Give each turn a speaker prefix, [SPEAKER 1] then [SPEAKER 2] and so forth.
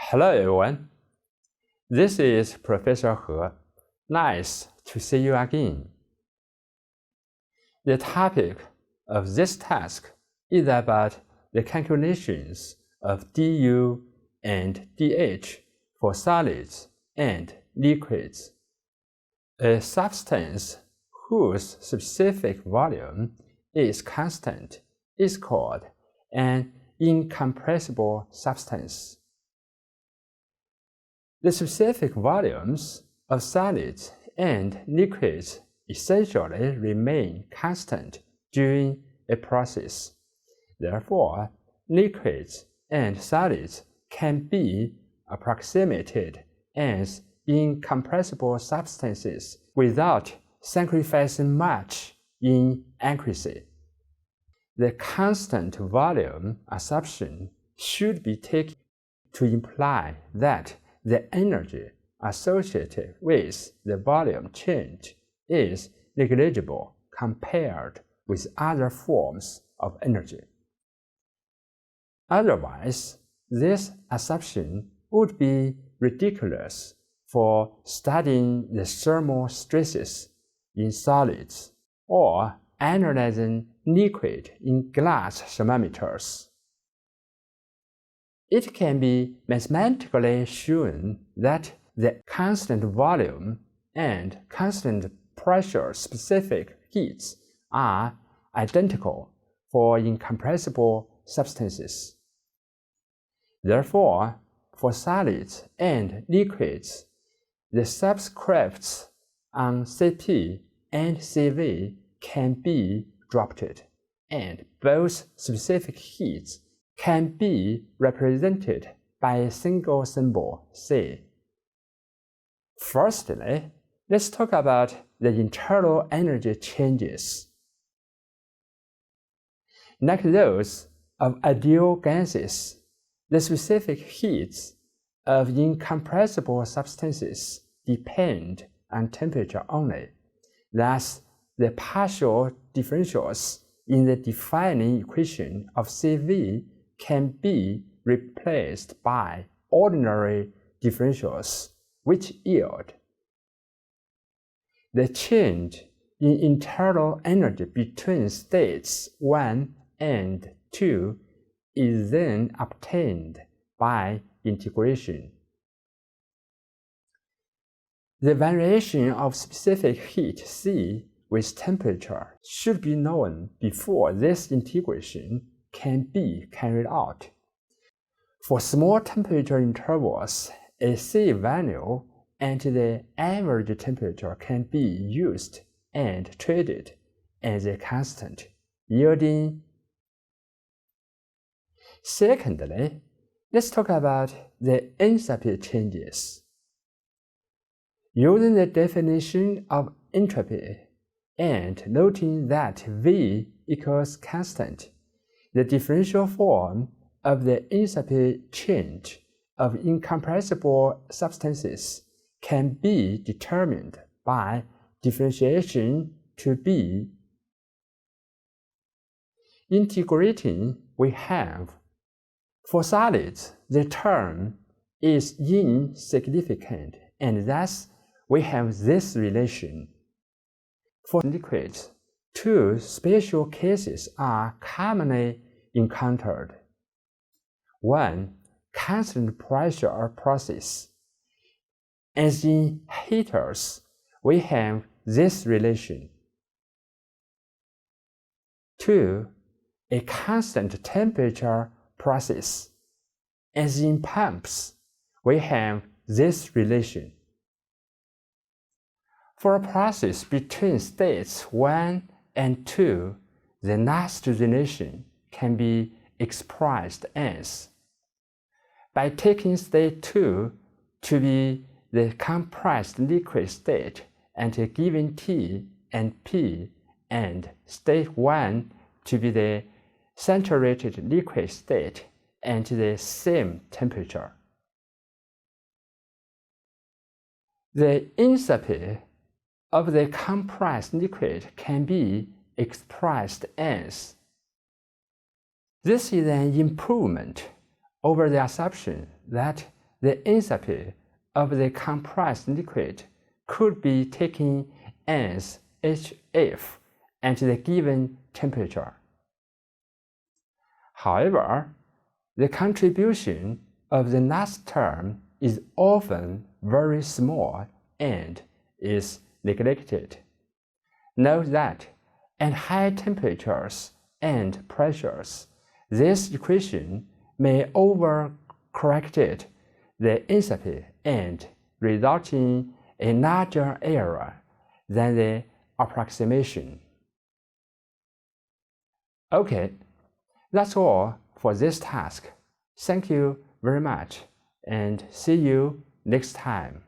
[SPEAKER 1] Hello everyone, this is Professor He. Nice to see you again. The topic of this task is about the calculations of du and dh for solids and liquids. A substance whose specific volume is constant is called an incompressible substance. The specific volumes of solids and liquids essentially remain constant during a process. Therefore, liquids and solids can be approximated as incompressible substances without sacrificing much in accuracy. The constant volume assumption should be taken to imply that the energy associated with the volume change is negligible compared with other forms of energy. Otherwise, this assumption would be ridiculous for studying the thermal stresses in solids or analyzing liquid in glass thermometers. It can be mathematically shown that the constant volume and constant pressure specific heats are identical for incompressible substances. Therefore, for solids and liquids, the subscripts on Cp and Cv can be dropped, and both specific heats can be represented by a single symbol, C. Firstly, let's talk about the internal energy changes. Like those of ideal gases, the specific heats of incompressible substances depend on temperature only. Thus, the partial differentials in the defining equation of Cv can be replaced by ordinary differentials, which yield the change in internal energy between states 1 and 2 is then obtained by integration. The variation of specific heat C with temperature should be known before this integration can be carried out. For small temperature intervals, a C value and the average temperature can be used and treated as a constant, yielding. Secondly, let's talk about the enthalpy changes. Using the definition of entropy and noting that V equals constant, the differential form of the enthalpy change of incompressible substances can be determined by differentiation to B. Integrating, we have, for solids, the term is insignificant, and thus we have this relation. For liquids, two special cases are commonly encountered. One, constant pressure process. As in heaters, we have this relation. Two, a constant temperature process. As in pumps, we have this relation. For a process between states 1 and 2, the last relation can be expressed as, by taking state 2 to be the compressed liquid state at a given T and P, and state 1 to be the saturated liquid state at the same temperature. The enthalpy of the compressed liquid can be expressed as. This is an improvement over the assumption that the enthalpy of the compressed liquid could be taken as HF at the given temperature. However, the contribution of the last term is often very small and is neglected. Note that at high temperatures and pressures, this equation may overcorrect the enthalpy and result in a larger error than the approximation. Okay, that's all for this task. Thank you very much and see you next time.